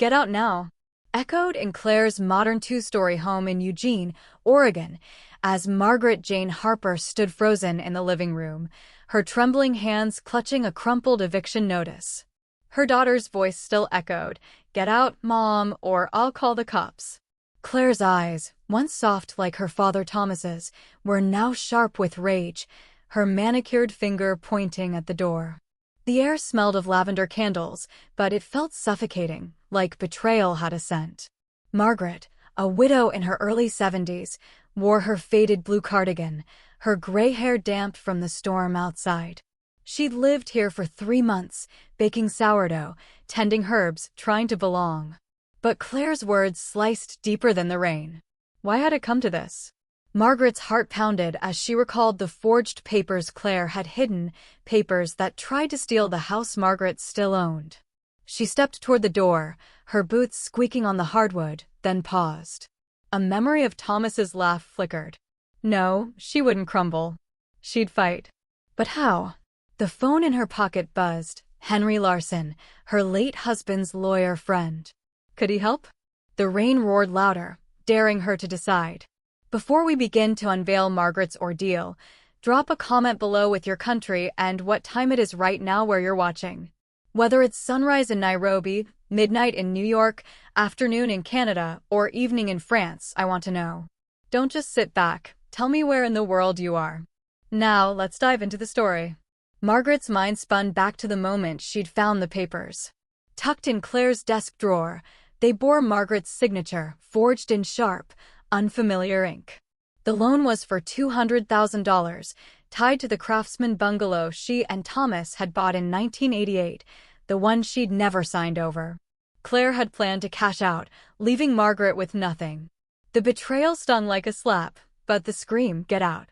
Get out now," echoed in Claire's modern two-story home in Eugene, Oregon, as Margaret Jane Harper stood frozen in the living room, her trembling hands clutching a crumpled eviction notice. Her daughter's voice still echoed, "Get out, Mom, or I'll call the cops." Claire's eyes, once soft like her father Thomas's, were now sharp with rage, her manicured finger pointing at the door. The air smelled of lavender candles, but it felt suffocating, like betrayal had a scent. Margaret, a widow in her early 70s, wore her faded blue cardigan, her gray hair damp from the storm outside. She'd lived here for 3 months, baking sourdough, tending herbs, trying to belong. But Claire's words sliced deeper than the rain. Why had it come to this? Margaret's heart pounded as she recalled the forged papers Claire had hidden, papers that tried to steal the house Margaret still owned. She stepped toward the door, her boots squeaking on the hardwood, then paused. A memory of Thomas's laugh flickered. No, she wouldn't crumble. She'd fight. But how? The phone in her pocket buzzed. Henry Larson, her late husband's lawyer friend. Could he help? The rain roared louder, daring her to decide. Before we begin to unveil Margaret's ordeal, drop a comment below with your country and what time it is right now where you're watching. Whether it's sunrise in Nairobi, midnight in New York, afternoon in Canada, or evening in France, I want to know. Don't just sit back, tell me where in the world you are. Now, let's dive into the story. Margaret's mind spun back to the moment she'd found the papers. Tucked in Claire's desk drawer, they bore Margaret's signature, forged in sharp, unfamiliar ink. The loan was for $200,000, tied to the Craftsman bungalow she and Thomas had bought in 1988, the one she'd never signed over. Claire had planned to cash out, leaving Margaret with nothing. The betrayal stung like a slap, but the scream, "Get out,"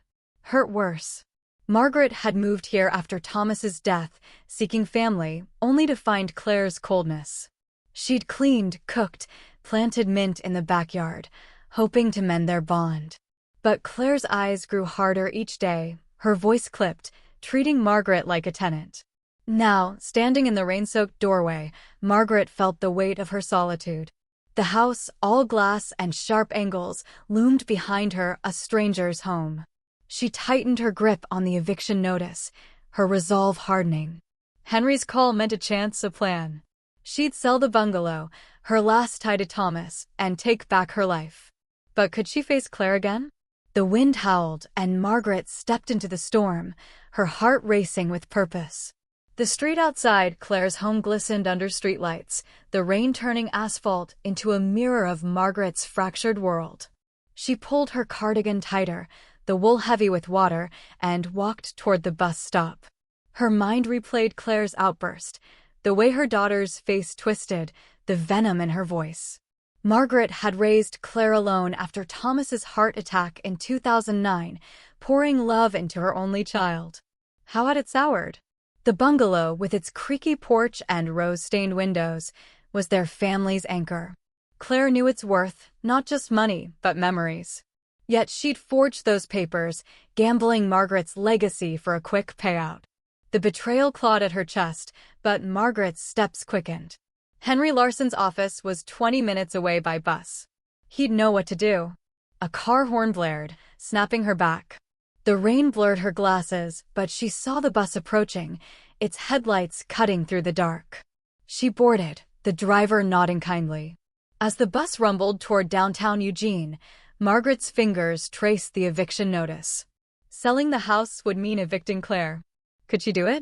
hurt worse. Margaret had moved here after Thomas's death, seeking family, only to find Claire's coldness. She'd cleaned, cooked, planted mint in the backyard, hoping to mend their bond. But Claire's eyes grew harder each day, her voice clipped, treating Margaret like a tenant. Now, standing in the rain-soaked doorway, Margaret felt the weight of her solitude. The house, all glass and sharp angles, loomed behind her, a stranger's home. She tightened her grip on the eviction notice, her resolve hardening. Henry's call meant a chance, a plan. She'd sell the bungalow, her last tie to Thomas, and take back her life. But could she face Claire again? The wind howled, and Margaret stepped into the storm, her heart racing with purpose. The street outside Claire's home glistened under streetlights, the rain turning asphalt into a mirror of Margaret's fractured world. She pulled her cardigan tighter, the wool heavy with water, and walked toward the bus stop. Her mind replayed Claire's outburst, the way her daughter's face twisted, the venom in her voice. Margaret had raised Claire alone after Thomas's heart attack in 2009, pouring love into her only child. How had it soured? The bungalow, with its creaky porch and rose-stained windows, was their family's anchor. Claire knew its worth, not just money, but memories. Yet she'd forged those papers, gambling Margaret's legacy for a quick payout. The betrayal clawed at her chest, but Margaret's steps quickened. Henry Larson's office was 20 minutes away by bus. He'd know what to do. A car horn blared, snapping her back. The rain blurred her glasses, but she saw the bus approaching, its headlights cutting through the dark. She boarded, the driver nodding kindly. As the bus rumbled toward downtown Eugene, Margaret's fingers traced the eviction notice. Selling the house would mean evicting Claire. Could she do it?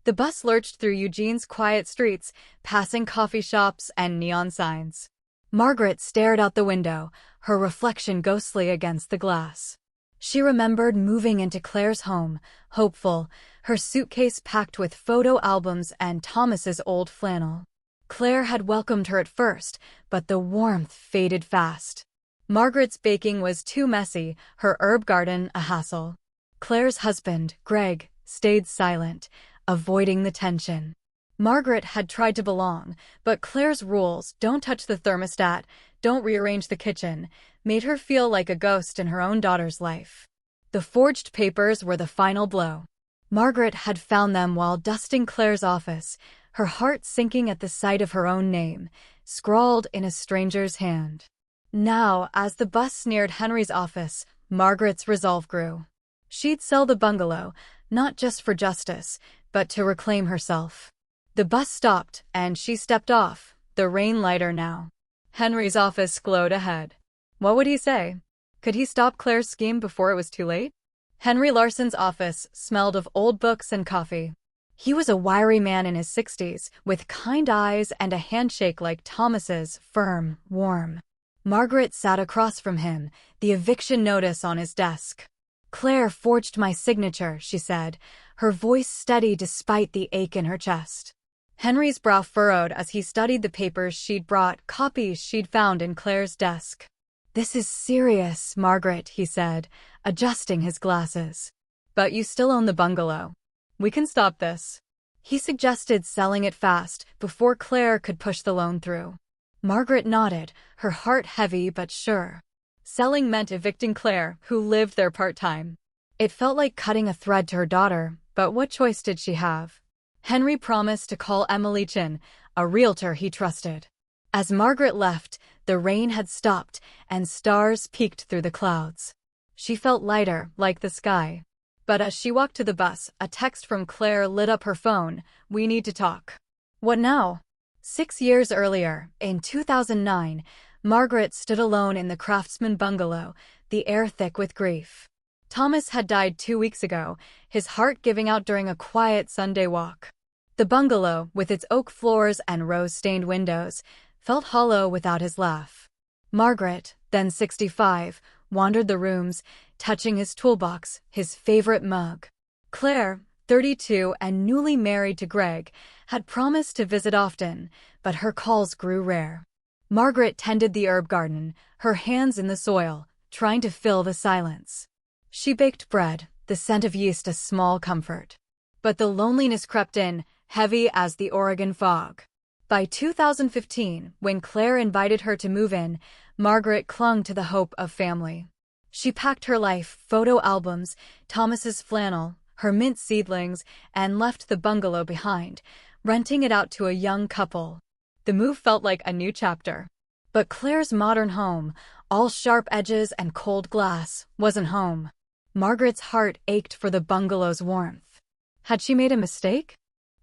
The bus lurched through Eugene's quiet streets, passing coffee shops and neon signs. Margaret stared out the window, her reflection ghostly against the glass. She remembered moving into Claire's home, hopeful, her suitcase packed with photo albums and Thomas's old flannel. Claire had welcomed her at first, but the warmth faded fast. Margaret's baking was too messy, her herb garden a hassle. Claire's husband, Greg, stayed silent, avoiding the tension. Margaret had tried to belong, but Claire's rules, don't touch the thermostat, don't rearrange the kitchen, made her feel like a ghost in her own daughter's life. The forged papers were the final blow. Margaret had found them while dusting Claire's office, her heart sinking at the sight of her own name, scrawled in a stranger's hand. Now, as the bus neared Henry's office, Margaret's resolve grew. She'd sell the bungalow, not just for justice, but to reclaim herself. The bus stopped, and she stepped off, the rain lighter now. Henry's office glowed ahead. What would he say? Could he stop Claire's scheme before it was too late? Henry Larson's office smelled of old books and coffee. He was a wiry man in his 60s, with kind eyes and a handshake like Thomas's, firm, warm. Margaret sat across from him, the eviction notice on his desk. "Claire forged my signature," she said, her voice steady despite the ache in her chest. Henry's brow furrowed as he studied the papers she'd brought, copies she'd found in Claire's desk. "This is serious, Margaret," he said, adjusting his glasses. "But you still own the bungalow. We can stop this." He suggested selling it fast, before Claire could push the loan through. Margaret nodded, her heart heavy but sure. Selling meant evicting Claire, who lived there part-time. It felt like cutting a thread to her daughter, but what choice did she have? Henry promised to call Emily Chin, a realtor he trusted. As Margaret left, the rain had stopped, and stars peeked through the clouds. She felt lighter, like the sky. But as she walked to the bus, a text from Claire lit up her phone. "We need to talk." What now? 6 years earlier, in 2009, Margaret stood alone in the Craftsman bungalow, the air thick with grief. Thomas had died 2 weeks ago, his heart giving out during a quiet Sunday walk. The bungalow, with its oak floors and rose-stained windows, felt hollow without his laugh. Margaret, then 65, wandered the rooms, touching his toolbox, his favorite mug. Claire, 32 and newly married to Greg, had promised to visit often, but her calls grew rare. Margaret tended the herb garden, her hands in the soil, trying to fill the silence. She baked bread, the scent of yeast a small comfort. But the loneliness crept in, heavy as the Oregon fog. By 2015, when Claire invited her to move in, Margaret clung to the hope of family. She packed her life, photo albums, Thomas's flannel, her mint seedlings, and left the bungalow behind, renting it out to a young couple. The move felt like a new chapter. But Claire's modern home, all sharp edges and cold glass, wasn't home. Margaret's heart ached for the bungalow's warmth. Had she made a mistake?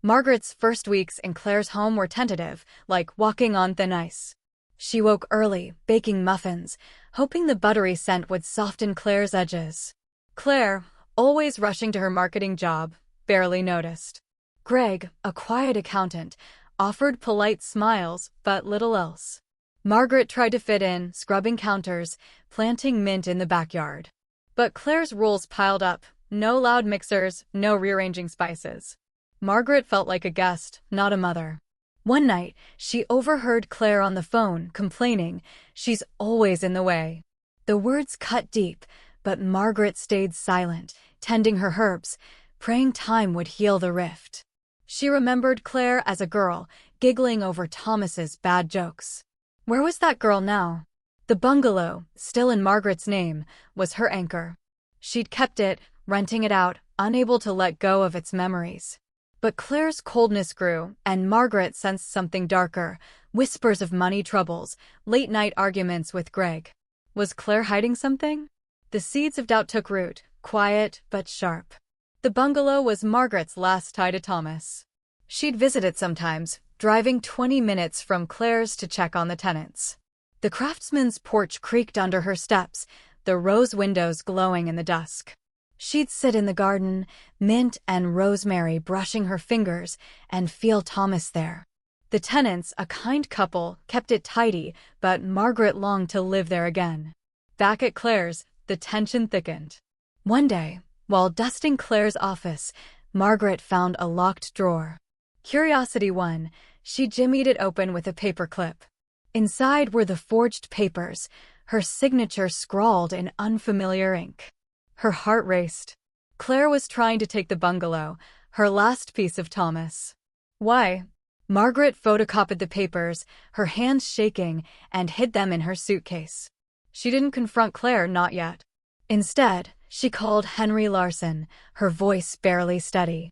Margaret's first weeks in Claire's home were tentative, like walking on thin ice. She woke early, baking muffins, hoping the buttery scent would soften Claire's edges. Claire, always rushing to her marketing job, barely noticed. Greg, a quiet accountant, offered polite smiles, but little else. Margaret tried to fit in, scrubbing counters, planting mint in the backyard. But Claire's rules piled up. No loud mixers, no rearranging spices. Margaret felt like a guest, not a mother. One night, she overheard Claire on the phone, complaining, "She's always in the way." The words cut deep, but Margaret stayed silent, tending her herbs, praying time would heal the rift. She remembered Claire as a girl, giggling over Thomas's bad jokes. Where was that girl now? The bungalow, still in Margaret's name, was her anchor. She'd kept it, renting it out, unable to let go of its memories. But Claire's coldness grew, and Margaret sensed something darker, whispers of money troubles, late-night arguments with Greg. Was Claire hiding something? The seeds of doubt took root, quiet but sharp. The bungalow was Margaret's last tie to Thomas. She'd visit it sometimes, driving 20 minutes from Claire's to check on the tenants. The craftsman's porch creaked under her steps, the rose windows glowing in the dusk. She'd sit in the garden, mint and rosemary brushing her fingers, and feel Thomas there. The tenants, a kind couple, kept it tidy, but Margaret longed to live there again. Back at Claire's, the tension thickened. One day, while dusting Claire's office, Margaret found a locked drawer. Curiosity won. She jimmied it open with a paperclip. Inside were the forged papers, her signature scrawled in unfamiliar ink. Her heart raced. Claire was trying to take the bungalow, her last piece of Thomas. Why? Margaret photocopied the papers, her hands shaking, and hid them in her suitcase. She didn't confront Claire, not yet. Instead, she called Henry Larson, her voice barely steady.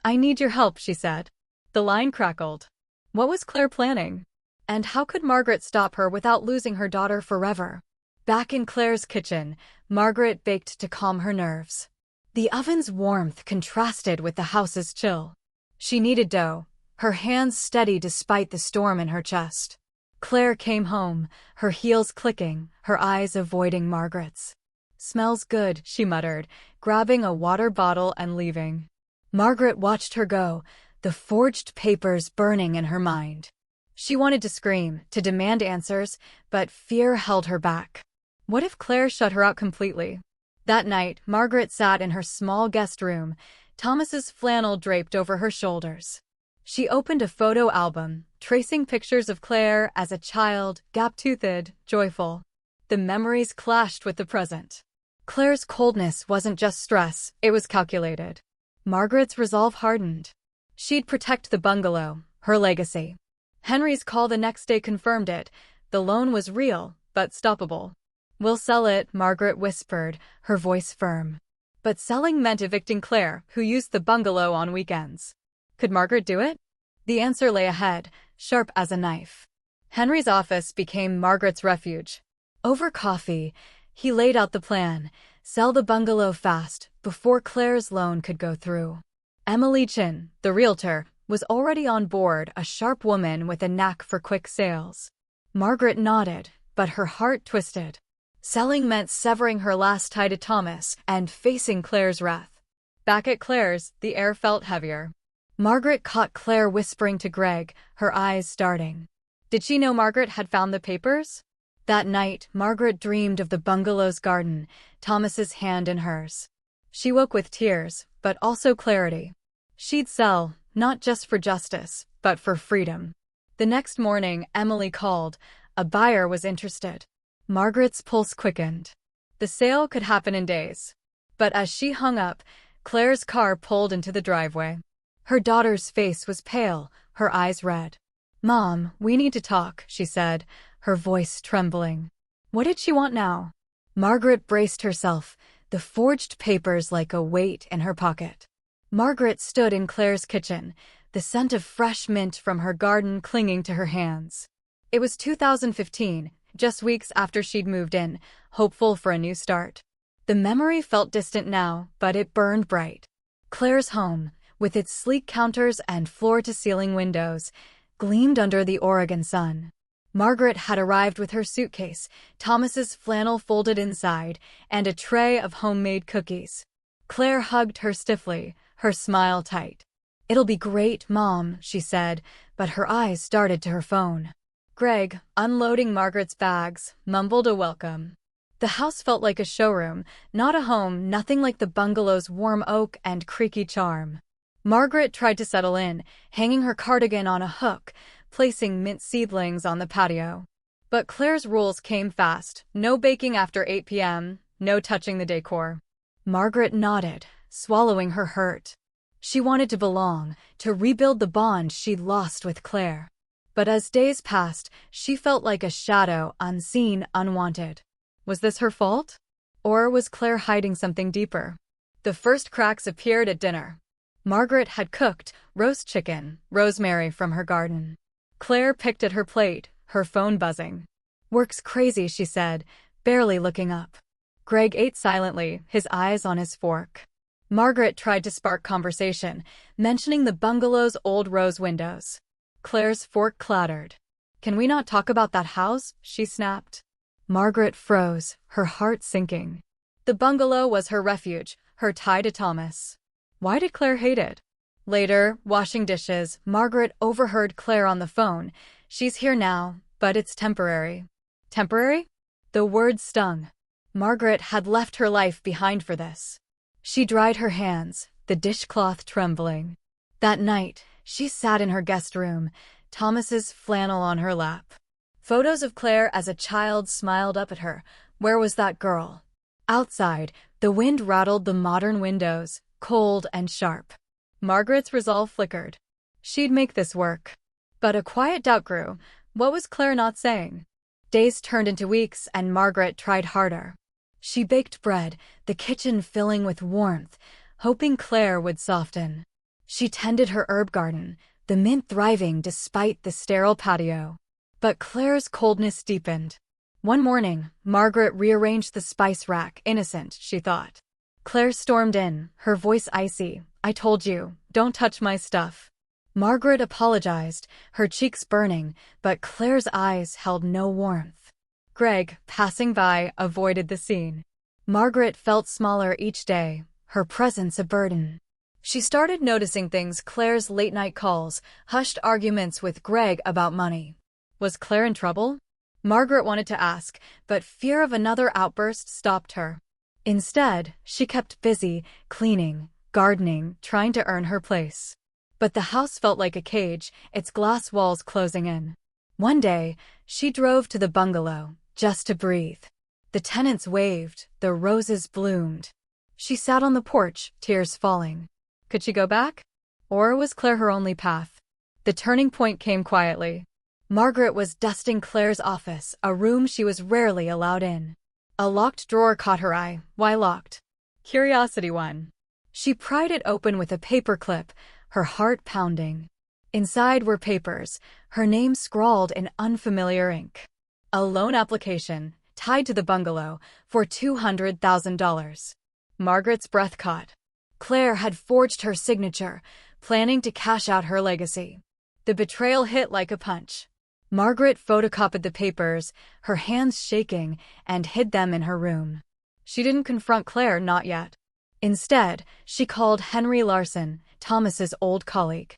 "I need your help," she said. The line crackled. What was Claire planning? And how could Margaret stop her without losing her daughter forever? Back in Claire's kitchen, Margaret baked to calm her nerves. The oven's warmth contrasted with the house's chill. She kneaded dough, her hands steady despite the storm in her chest. Claire came home, her heels clicking, her eyes avoiding Margaret's. "Smells good," she muttered, grabbing a water bottle and leaving. Margaret watched her go, the forged papers burning in her mind. She wanted to scream, to demand answers, but fear held her back. What if Claire shut her out completely? That night, Margaret sat in her small guest room, Thomas's flannel draped over her shoulders. She opened a photo album, tracing pictures of Claire as a child, gap-toothed, joyful. The memories clashed with the present. Claire's coldness wasn't just stress, it was calculated. Margaret's resolve hardened. She'd protect the bungalow, her legacy. Henry's call the next day confirmed it. The loan was real, but stoppable. "We'll sell it," Margaret whispered, her voice firm. But selling meant evicting Claire, who used the bungalow on weekends. Could Margaret do it? The answer lay ahead, sharp as a knife. Henry's office became Margaret's refuge. Over coffee, he laid out the plan: sell the bungalow fast, before Claire's loan could go through. Emily Chin, the realtor, was already on board, a sharp woman with a knack for quick sales. Margaret nodded, but her heart twisted. Selling meant severing her last tie to Thomas and facing Claire's wrath. Back at Claire's, the air felt heavier. Margaret caught Claire whispering to Greg, her eyes darting. Did she know Margaret had found the papers? That night, Margaret dreamed of the bungalow's garden, Thomas's hand in hers. She woke with tears, but also clarity. She'd sell, not just for justice, but for freedom. The next morning, Emily called. A buyer was interested. Margaret's pulse quickened. The sale could happen in days. But as she hung up, Claire's car pulled into the driveway. Her daughter's face was pale, her eyes red. "Mom, we need to talk," she said, her voice trembling. What did she want now? Margaret braced herself, the forged papers like a weight in her pocket. Margaret stood in Claire's kitchen, the scent of fresh mint from her garden clinging to her hands. It was 2015, just weeks after she'd moved in, hopeful for a new start. The memory felt distant now, but it burned bright. Claire's home, with its sleek counters and floor-to-ceiling windows, gleamed under the Oregon sun. Margaret had arrived with her suitcase, Thomas's flannel folded inside, and a tray of homemade cookies. Claire hugged her stiffly, her smile tight. "It'll be great, Mom," she said, but her eyes darted to her phone. Greg, unloading Margaret's bags, mumbled a welcome. The house felt like a showroom, not a home, nothing like the bungalow's warm oak and creaky charm. Margaret tried to settle in, hanging her cardigan on a hook, placing mint seedlings on the patio. But Claire's rules came fast: no baking after 8 p.m., no touching the decor. Margaret nodded, swallowing her hurt. She wanted to belong, to rebuild the bond she'd lost with Claire. But as days passed, she felt like a shadow, unseen, unwanted. Was this her fault? Or was Claire hiding something deeper? The first cracks appeared at dinner. Margaret had cooked roast chicken, rosemary from her garden. Claire picked at her plate, her phone buzzing. "Work's crazy," she said, barely looking up. Greg ate silently, his eyes on his fork. Margaret tried to spark conversation, mentioning the bungalow's old rose windows. Claire's fork clattered. "Can we not talk about that house?" she snapped. Margaret froze, her heart sinking. The bungalow was her refuge, her tie to Thomas. Why did Claire hate it? Later, washing dishes, Margaret overheard Claire on the phone. "She's here now, but it's temporary." Temporary? The word stung. Margaret had left her life behind for this. She dried her hands, the dishcloth trembling. That night, she sat in her guest room, Thomas's flannel on her lap. Photos of Claire as a child smiled up at her. Where was that girl? Outside, the wind rattled the modern windows, cold and sharp. Margaret's resolve flickered. She'd make this work. But a quiet doubt grew. What was Claire not saying? Days turned into weeks, and Margaret tried harder. She baked bread, the kitchen filling with warmth, hoping Claire would soften. She tended her herb garden, the mint thriving despite the sterile patio. But Claire's coldness deepened. One morning, Margaret rearranged the spice rack, innocent, she thought. Claire stormed in, her voice icy. "I told you, don't touch my stuff." Margaret apologized, her cheeks burning, but Claire's eyes held no warmth. Greg, passing by, avoided the scene. Margaret felt smaller each day, her presence a burden. She started noticing things: Claire's late-night calls, hushed arguments with Greg about money. Was Claire in trouble? Margaret wanted to ask, but fear of another outburst stopped her. Instead, she kept busy, cleaning, gardening, trying to earn her place. But the house felt like a cage, its glass walls closing in. One day, she drove to the bungalow, just to breathe. The tenants waved, the roses bloomed. She sat on the porch, tears falling. Could she go back? Or was Claire her only path? The turning point came quietly. Margaret was dusting Claire's office, a room she was rarely allowed in. A locked drawer caught her eye. Why locked? Curiosity won. She pried it open with a paperclip, her heart pounding. Inside were papers, her name scrawled in unfamiliar ink. A loan application, tied to the bungalow, for $200,000. Margaret's breath caught. Claire had forged her signature, planning to cash out her legacy. The betrayal hit like a punch. Margaret photocopied the papers, her hands shaking, and hid them in her room. She didn't confront Claire, not yet. Instead, she called Henry Larson, Thomas's old colleague.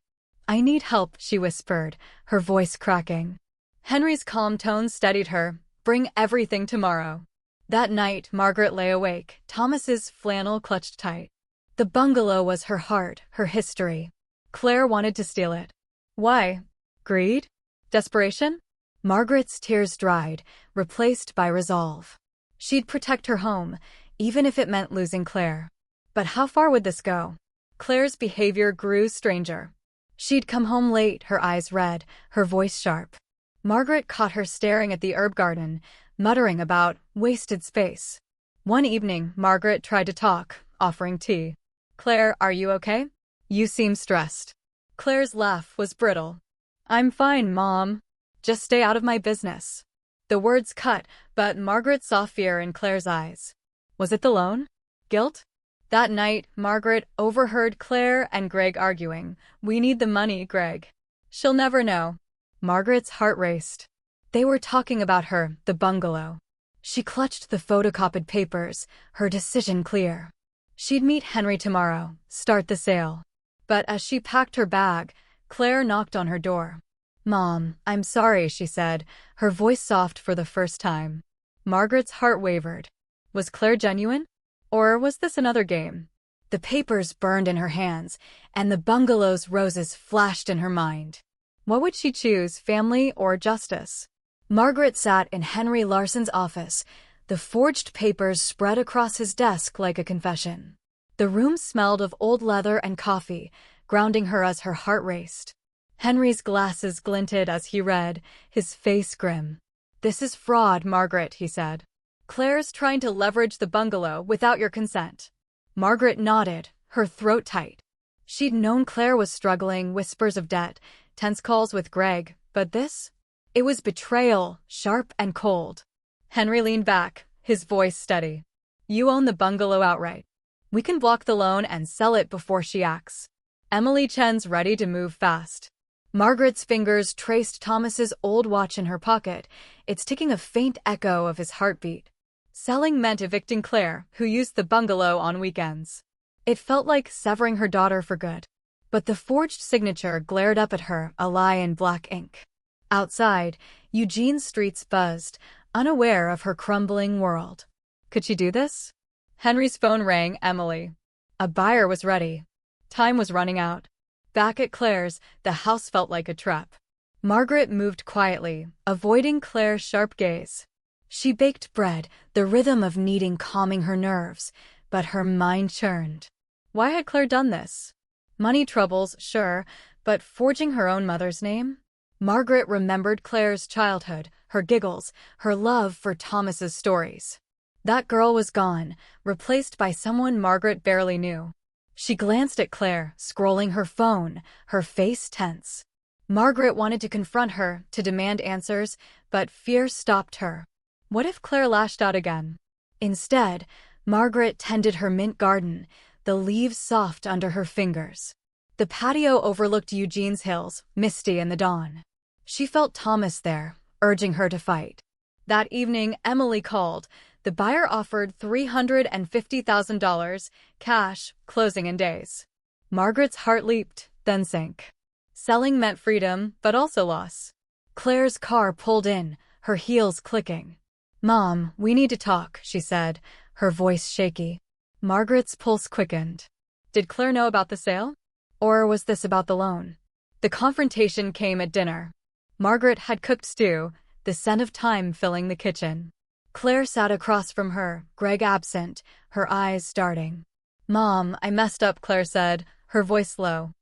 "I need help," she whispered, her voice cracking. Henry's calm tone steadied her. "Bring everything tomorrow." That night, Margaret lay awake, Thomas's flannel clutched tight. The bungalow was her heart, her history. Claire wanted to steal it. Why? Greed? Desperation? Margaret's tears dried, replaced by resolve. She'd protect her home, even if it meant losing Claire. But how far would this go? Claire's behavior grew stranger. She'd come home late, her eyes red, her voice sharp. Margaret caught her staring at the herb garden, muttering about wasted space. One evening, Margaret tried to talk, offering tea. "Claire, are you okay? You seem stressed." Claire's laugh was brittle. "I'm fine, Mom. Just stay out of my business." The words cut, but Margaret saw fear in Claire's eyes. Was it the loan? Guilt? That night, Margaret overheard Claire and Greg arguing. "We need the money, Greg." "She'll never know." Margaret's heart raced. They were talking about her, the bungalow. She clutched the photocopied papers, her decision clear. She'd meet Henry tomorrow, start the sale. But as she packed her bag, Claire knocked on her door. "Mom, I'm sorry," she said, her voice soft for the first time. Margaret's heart wavered. Was Claire genuine? Or was this another game? The papers burned in her hands, and the bungalow's roses flashed in her mind. What would she choose, family or justice? Margaret sat in Henry Larson's office, the forged papers spread across his desk like a confession. The room smelled of old leather and coffee, grounding her as her heart raced. Henry's glasses glinted as he read, his face grim. "This is fraud, Margaret," he said. "Claire's trying to leverage the bungalow without your consent." Margaret nodded, her throat tight. She'd known Claire was struggling, whispers of debt, tense calls with Greg, but this? It was betrayal, sharp and cold. Henry leaned back, his voice steady. "You own the bungalow outright. We can block the loan and sell it before she acts. Emily Chen's ready to move fast." Margaret's fingers traced Thomas's old watch in her pocket, its ticking a faint echo of his heartbeat. Selling meant evicting Claire, who used the bungalow on weekends. It felt like severing her daughter for good. But the forged signature glared up at her, a lie in black ink. Outside, Eugene's streets buzzed, unaware of her crumbling world. Could she do this? Henry's phone rang. Emily. A buyer was ready. Time was running out. Back at Claire's, the house felt like a trap. Margaret moved quietly, avoiding Claire's sharp gaze. She baked bread, the rhythm of kneading calming her nerves, but her mind churned. Why had Claire done this? Money troubles, sure, but forging her own mother's name? Margaret remembered Claire's childhood, her giggles, her love for Thomas's stories. That girl was gone, replaced by someone Margaret barely knew. She glanced at Claire, scrolling her phone, her face tense. Margaret wanted to confront her, to demand answers, but fear stopped her. What if Claire lashed out again? Instead, Margaret tended her mint garden, the leaves soft under her fingers. The patio overlooked Eugene's hills, misty in the dawn. She felt Thomas there, urging her to fight. That evening, Emily called. The buyer offered $350,000, cash, closing in days. Margaret's heart leaped, then sank. Selling meant freedom, but also loss. Claire's car pulled in, her heels clicking. "Mom, we need to talk," she said, her voice shaky. Margaret's pulse quickened. Did Claire know about the sale? Or was this about the loan? The confrontation came at dinner. Margaret had cooked stew, the scent of thyme filling the kitchen. Claire sat across from her, Greg absent, her eyes starting. "Mom, I messed up," Claire said, her voice low.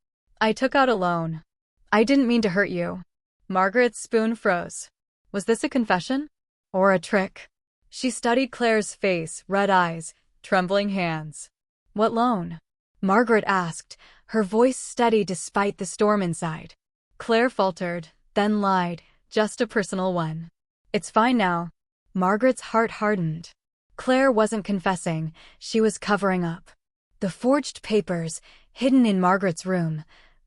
"I took out a loan. I didn't mean to hurt you." Margaret's spoon froze. Was this a confession? Or a trick? She studied Claire's face, red eyes, trembling hands. "What loan?" Margaret asked, her voice steady despite the storm inside. Claire faltered, then lied, "Just a personal one." "It's fine now." Margaret's heart hardened. Claire wasn't confessing, she was covering up. The forged papers, hidden in Margaret's room,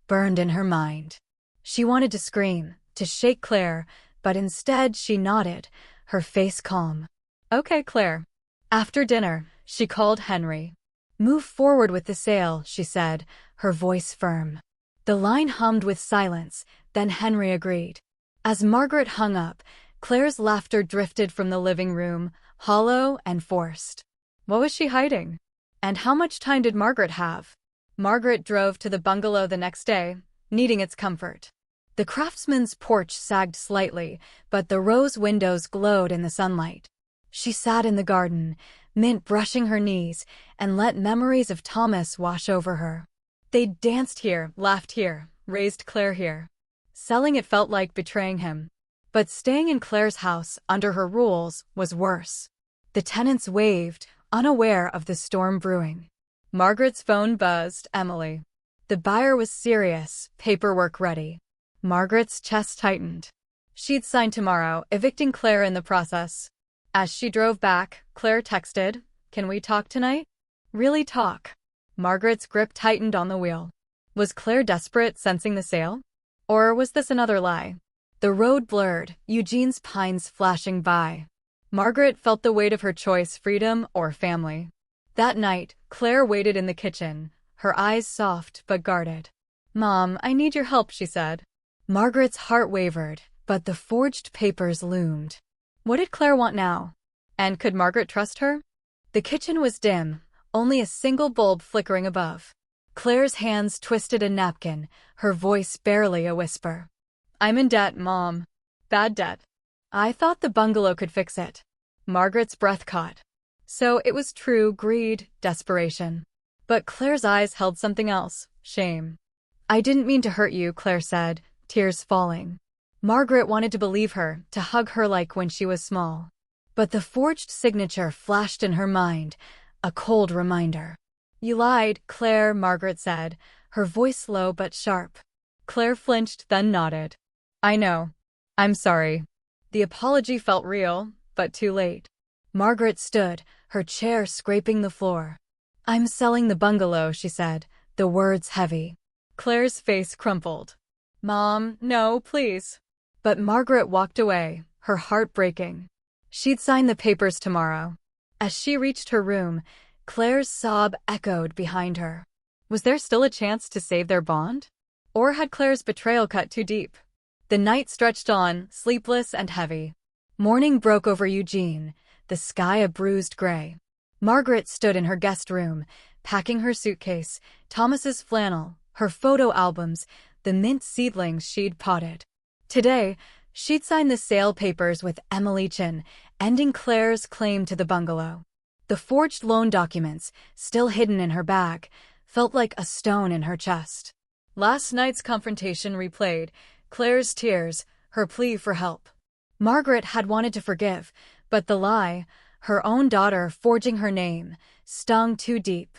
burned in her mind. She wanted to scream, to shake Claire, but instead she nodded, her face calm. "Okay, Claire." After dinner, she called Henry. "Move forward with the sale," she said, her voice firm. The line hummed with silence, then Henry agreed. As Margaret hung up, Claire's laughter drifted from the living room, hollow and forced. What was she hiding? And how much time did Margaret have? Margaret drove to the bungalow the next day, needing its comfort. The craftsman's porch sagged slightly, but the rose windows glowed in the sunlight. She sat in the garden, mint brushing her knees, and let memories of Thomas wash over her. They'd danced here, laughed here, raised Claire here. Selling it felt like betraying him. But staying in Claire's house, under her rules, was worse. The tenants waved, unaware of the storm brewing. Margaret's phone buzzed, Emily. The buyer was serious, paperwork ready. Margaret's chest tightened. She'd sign tomorrow, evicting Claire in the process. As she drove back, Claire texted, "Can we talk tonight?" Really talk. Margaret's grip tightened on the wheel. Was Claire desperate, sensing the sale? Or was this another lie? The road blurred, Eugene's pines flashing by. Margaret felt the weight of her choice, freedom or family. That night, Claire waited in the kitchen, her eyes soft but guarded. "Mom, I need your help," she said. Margaret's heart wavered, but the forged papers loomed. What did Claire want now? And could Margaret trust her? The kitchen was dim, only a single bulb flickering above. Claire's hands twisted a napkin, her voice barely a whisper. "I'm in debt, Mom. Bad debt. I thought the bungalow could fix it." Margaret's breath caught. So it was true, greed, desperation. But Claire's eyes held something else, shame. "I didn't mean to hurt you," Claire said, tears falling. Margaret wanted to believe her, to hug her like when she was small. But the forged signature flashed in her mind, a cold reminder. "You lied, Claire," Margaret said, her voice low but sharp. Claire flinched, then nodded. "I know. I'm sorry." The apology felt real, but too late. Margaret stood, her chair scraping the floor. "I'm selling the bungalow," she said, the words heavy. Claire's face crumpled. "Mom, no, please." But Margaret walked away, her heart breaking. She'd sign the papers tomorrow. As she reached her room, Claire's sob echoed behind her. Was there still a chance to save their bond? Or had Claire's betrayal cut too deep? The night stretched on, sleepless and heavy. Morning broke over Eugene, the sky a bruised gray. Margaret stood in her guest room, packing her suitcase, Thomas's flannel, her photo albums, the mint seedlings she'd potted. Today, she'd sign the sale papers with Emily Chin, ending Claire's claim to the bungalow. The forged loan documents, still hidden in her bag, felt like a stone in her chest. Last night's confrontation replayed, Claire's tears, her plea for help. Margaret had wanted to forgive, but the lie, her own daughter forging her name, stung too deep.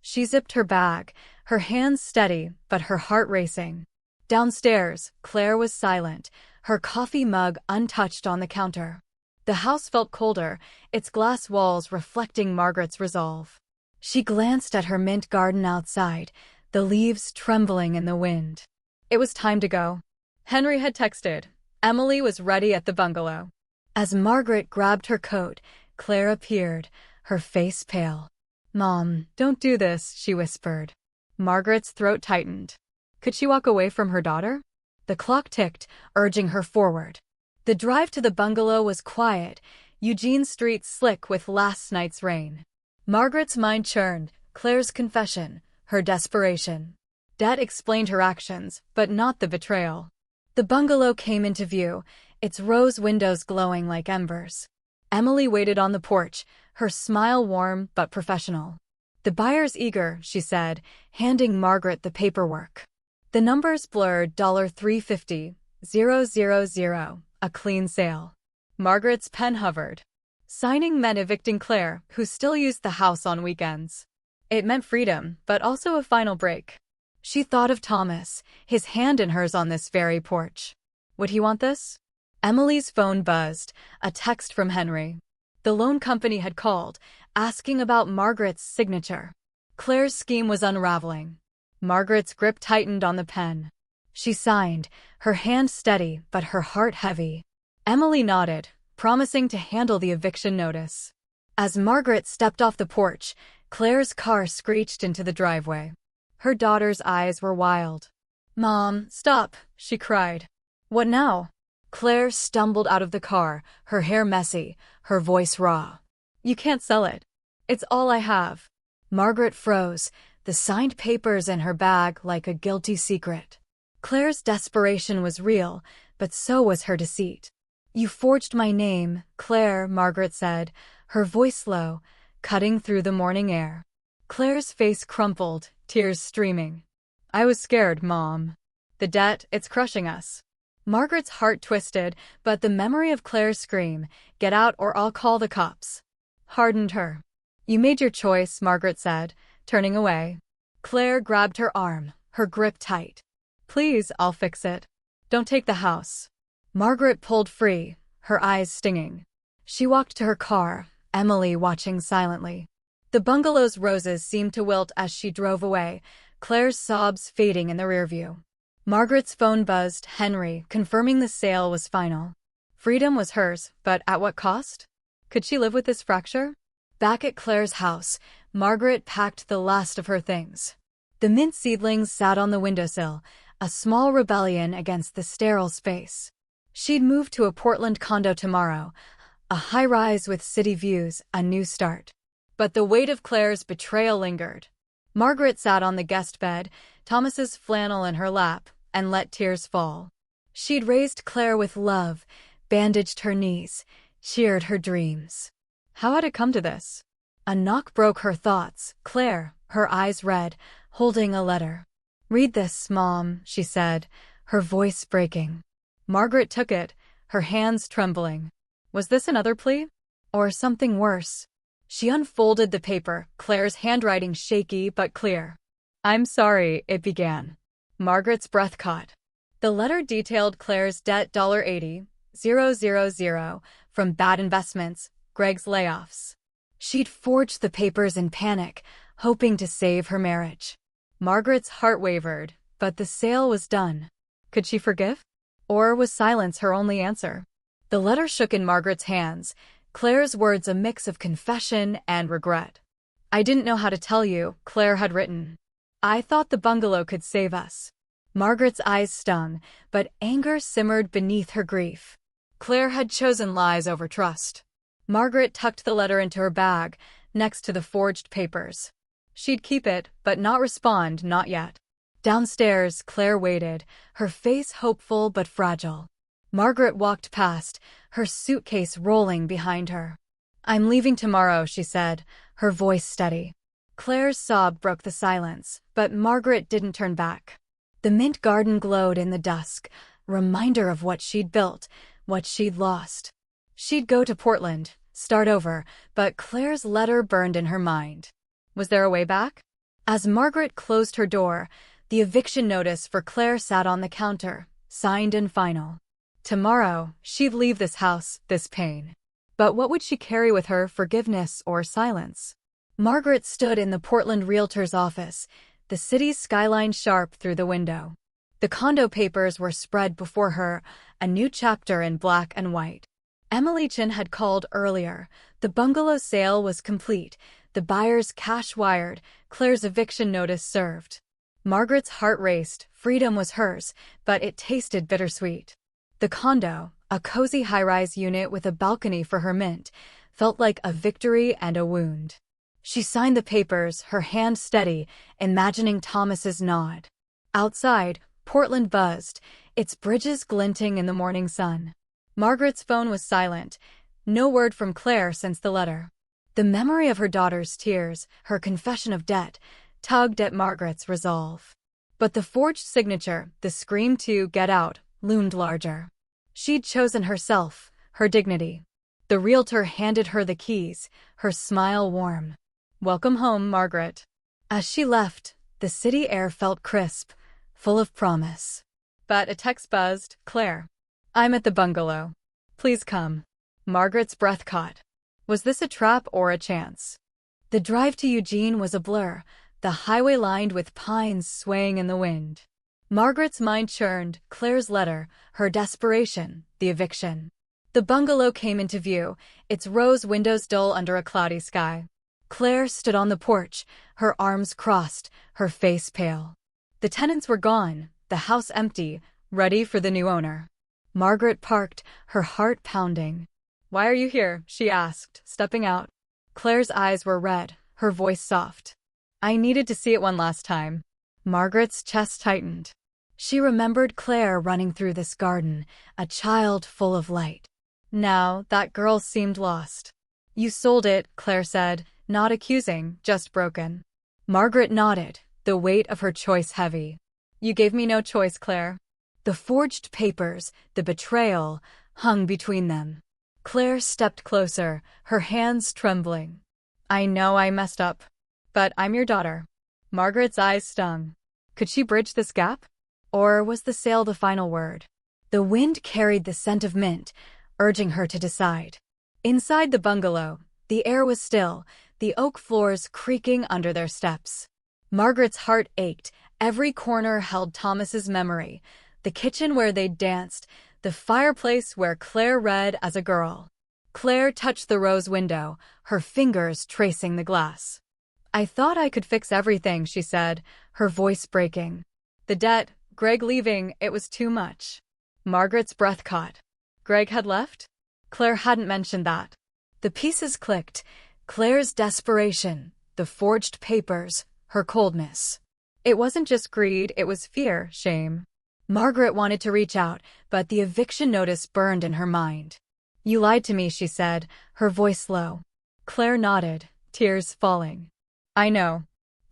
She zipped her bag, her hands steady but her heart racing. Downstairs, Claire was silent, her coffee mug untouched on the counter. The house felt colder, its glass walls reflecting Margaret's resolve. She glanced at her mint garden outside, the leaves trembling in the wind. It was time to go. Henry had texted. Emily was ready at the bungalow. As Margaret grabbed her coat, Claire appeared, her face pale. "Mom, don't do this," she whispered. Margaret's throat tightened. Could she walk away from her daughter? The clock ticked, urging her forward. The drive to the bungalow was quiet, Eugene Street slick with last night's rain. Margaret's mind churned, Claire's confession, her desperation. That explained her actions, but not the betrayal. The bungalow came into view, its rose windows glowing like embers. Emily waited on the porch, her smile warm but professional. "The buyer's eager," she said, handing Margaret the paperwork. The numbers blurred. $350,000, a clean sale. Margaret's pen hovered. Signing meant evicting Claire, who still used the house on weekends. It meant freedom, but also a final break. She thought of Thomas, his hand in hers on this very porch. Would he want this? Emily's phone buzzed, a text from Henry. The loan company had called, asking about Margaret's signature. Claire's scheme was unraveling. Margaret's grip tightened on the pen. She signed, her hand steady but her heart heavy. Emily nodded, promising to handle the eviction notice. As Margaret stepped off the porch, Claire's car screeched into the driveway. Her daughter's eyes were wild. "Mom, stop," she cried. "What now?" Claire stumbled out of the car, her hair messy, her voice raw. "You can't sell it. It's all I have." Margaret froze, the signed papers in her bag like a guilty secret. Claire's desperation was real, but so was her deceit. "You forged my name, Claire," Margaret said, her voice low, cutting through the morning air. Claire's face crumpled, tears streaming. "I was scared, Mom. The debt, it's crushing us." Margaret's heart twisted, but the memory of Claire's scream, "Get out or I'll call the cops," hardened her. "You made your choice," Margaret said, turning away. Claire grabbed her arm, her grip tight. "Please, I'll fix it. Don't take the house." Margaret pulled free, her eyes stinging. She walked to her car, Emily watching silently. The bungalow's roses seemed to wilt as she drove away, Claire's sobs fading in the rearview. Margaret's phone buzzed, Henry, confirming the sale was final. Freedom was hers, but at what cost? Could she live with this fracture? Back at Claire's house, Margaret packed the last of her things. The mint seedlings sat on the windowsill, a small rebellion against the sterile space. She'd move to a Portland condo tomorrow, a high-rise with city views, a new start. But the weight of Claire's betrayal lingered. Margaret sat on the guest bed, Thomas's flannel in her lap, and let tears fall. She'd raised Claire with love, bandaged her knees, cheered her dreams. How had it come to this? A knock broke her thoughts. Claire, her eyes red, holding a letter. "Read this, Mom," she said, her voice breaking. Margaret took it, her hands trembling. Was this another plea? Or something worse? She unfolded the paper, Claire's handwriting shaky but clear. "I'm sorry," it began. Margaret's breath caught. The letter detailed Claire's debt $80,000 from bad investments, Greg's layoffs. She'd forged the papers in panic, hoping to save her marriage. Margaret's heart wavered, but the sale was done. Could she forgive? Or was silence her only answer? The letter shook in Margaret's hands, Claire's words a mix of confession and regret. "I didn't know how to tell you," Claire had written. "I thought the bungalow could save us." Margaret's eyes stung, but anger simmered beneath her grief. Claire had chosen lies over trust. Margaret tucked the letter into her bag, next to the forged papers. She'd keep it, but not respond, not yet. Downstairs, Claire waited, her face hopeful but fragile. Margaret walked past, her suitcase rolling behind her. "I'm leaving tomorrow," she said, her voice steady. Claire's sob broke the silence, but Margaret didn't turn back. The mint garden glowed in the dusk, reminder of what she'd built, what she'd lost. She'd go to Portland, start over, but Claire's letter burned in her mind. Was there a way back? As Margaret closed her door, the eviction notice for Claire sat on the counter, signed and final. Tomorrow, she'd leave this house, this pain. But what would she carry with her, forgiveness or silence? Margaret stood in the Portland realtor's office, the city's skyline sharp through the window. The condo papers were spread before her, a new chapter in black and white. Emily Chin had called earlier. The bungalow sale was complete, the buyers cash wired, Claire's eviction notice served. Margaret's heart raced. Freedom was hers, but it tasted bittersweet. The condo, a cozy high-rise unit with a balcony for her mint, felt like a victory and a wound. She signed the papers, her hand steady, imagining Thomas's nod. Outside, Portland buzzed, its bridges glinting in the morning sun. Margaret's phone was silent, no word from Claire since the letter. The memory of her daughter's tears, her confession of debt, tugged at Margaret's resolve. But the forged signature, the scream to get out, loomed larger. She'd chosen herself, her dignity. The realtor handed her the keys, her smile warm. "Welcome home, Margaret." As she left, the city air felt crisp, full of promise. But a text buzzed, "Claire, I'm at the bungalow. Please come." Margaret's breath caught. Was this a trap or a chance? The drive to Eugene was a blur, the highway lined with pines swaying in the wind. Margaret's mind churned, Claire's letter, her desperation, the eviction. The bungalow came into view, its rose windows dull under a cloudy sky. Claire stood on the porch, her arms crossed, her face pale. The tenants were gone, the house empty, ready for the new owner. Margaret parked, her heart pounding. "Why are you here?" she asked, stepping out. Claire's eyes were red, her voice soft. "I needed to see it one last time." Margaret's chest tightened. She remembered Claire running through this garden, a child full of light. Now, that girl seemed lost. "You sold it," Claire said, not accusing, just broken. Margaret nodded, the weight of her choice heavy. "You gave me no choice, Claire." The forged papers, the betrayal, hung between them. Claire stepped closer, her hands trembling. "I know I messed up. But I'm your daughter." Margaret's eyes stung. Could she bridge this gap? Or was the sale the final word? The wind carried the scent of mint, urging her to decide. Inside the bungalow, the air was still, the oak floors creaking under their steps. Margaret's heart ached, every corner held Thomas's memory, the kitchen where they'd danced, the fireplace where Claire read as a girl. Claire touched the rose window, her fingers tracing the glass. "I thought I could fix everything," she said, her voice breaking. "The debt, Greg leaving, it was too much." Margaret's breath caught. Greg had left? Claire hadn't mentioned that. The pieces clicked. Claire's desperation, the forged papers, her coldness. It wasn't just greed, it was fear, shame. Margaret wanted to reach out, but the eviction notice burned in her mind. "You lied to me," she said, her voice low. Claire nodded, tears falling. "I know.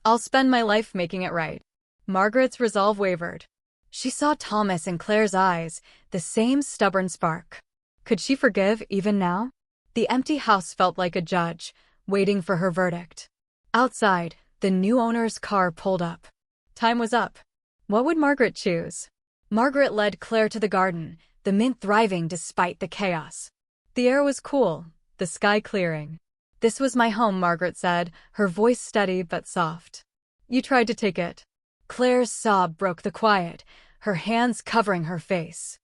I'll spend my life making it right." Margaret's resolve wavered. She saw Thomas in Claire's eyes, the same stubborn spark. Could she forgive even now? The empty house felt like a judge, waiting for her verdict. Outside, the new owner's car pulled up. Time was up. What would Margaret choose? Margaret led Claire to the garden, the mint thriving despite the chaos. The air was cool, the sky clearing. "This was my home," Margaret said, her voice steady but soft. "You tried to take it." Claire's sob broke the quiet, her hands covering her face.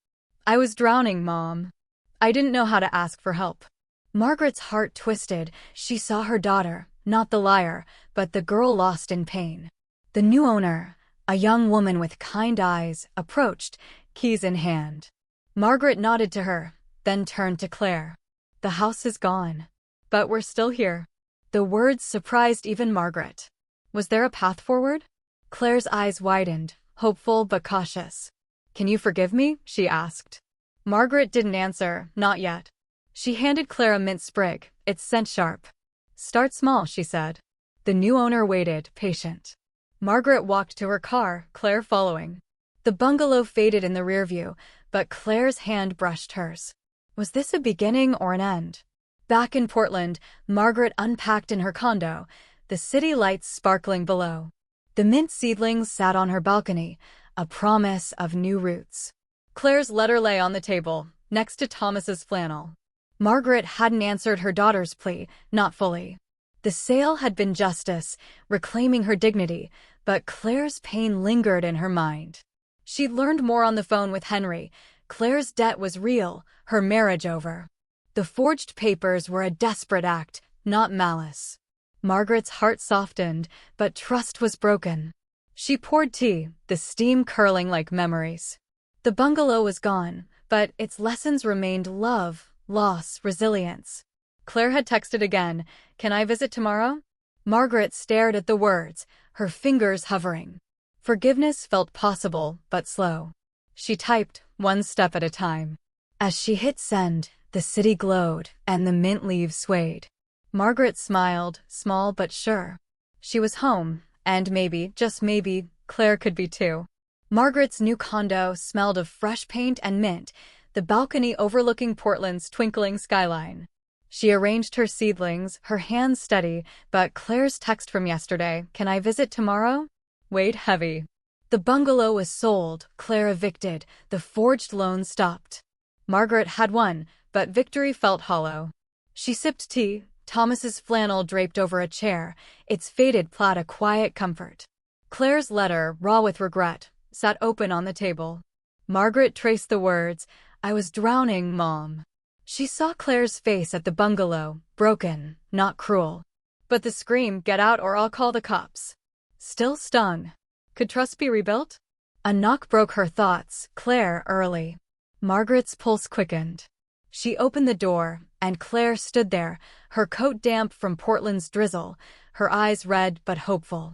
"I was drowning, Mom. I didn't know how to ask for help." Margaret's heart twisted. She saw her daughter, not the liar, but the girl lost in pain. The new owner, a young woman with kind eyes, approached, keys in hand. Margaret nodded to her, then turned to Claire. "The house is gone. But we're still here." The words surprised even Margaret. Was there a path forward? Claire's eyes widened, hopeful but cautious. "Can you forgive me?" she asked. Margaret didn't answer, not yet. She handed Claire a mint sprig, its scent sharp. "Start small," she said. The new owner waited, patient. Margaret walked to her car, Claire following. The bungalow faded in the rear view, but Claire's hand brushed hers. Was this a beginning or an end? Back in Portland, Margaret unpacked in her condo, the city lights sparkling below. The mint seedlings sat on her balcony, a promise of new roots. Claire's letter lay on the table, next to Thomas's flannel. Margaret hadn't answered her daughter's plea, not fully. The sale had been justice, reclaiming her dignity, but Claire's pain lingered in her mind. She'd learned more on the phone with Henry. Claire's debt was real, her marriage over. The forged papers were a desperate act, not malice. Margaret's heart softened, but trust was broken. She poured tea, the steam curling like memories. The bungalow was gone, but its lessons remained: love, loss, resilience. Claire had texted again, "Can I visit tomorrow?" Margaret stared at the words, her fingers hovering. Forgiveness felt possible, but slow. She typed, one step at a time. As she hit send, the city glowed, and the mint leaves swayed. Margaret smiled, small but sure. She was home, and maybe, just maybe, Claire could be too. Margaret's new condo smelled of fresh paint and mint, the balcony overlooking Portland's twinkling skyline. She arranged her seedlings, her hands steady, but Claire's text from yesterday, "Can I visit tomorrow?" weighed heavy. The bungalow was sold, Claire evicted, the forged loan stopped. Margaret had won, but victory felt hollow. She sipped tea, Thomas's flannel draped over a chair, its faded plaid a quiet comfort. Claire's letter, raw with regret, sat open on the table. Margaret traced the words, "I was drowning, Mom." She saw Claire's face at the bungalow, broken, not cruel. But the scream, "Get out or I'll call the cops," still stung. Could trust be rebuilt? A knock broke her thoughts, Claire early. Margaret's pulse quickened. She opened the door, and Claire stood there, her coat damp from Portland's drizzle, her eyes red but hopeful.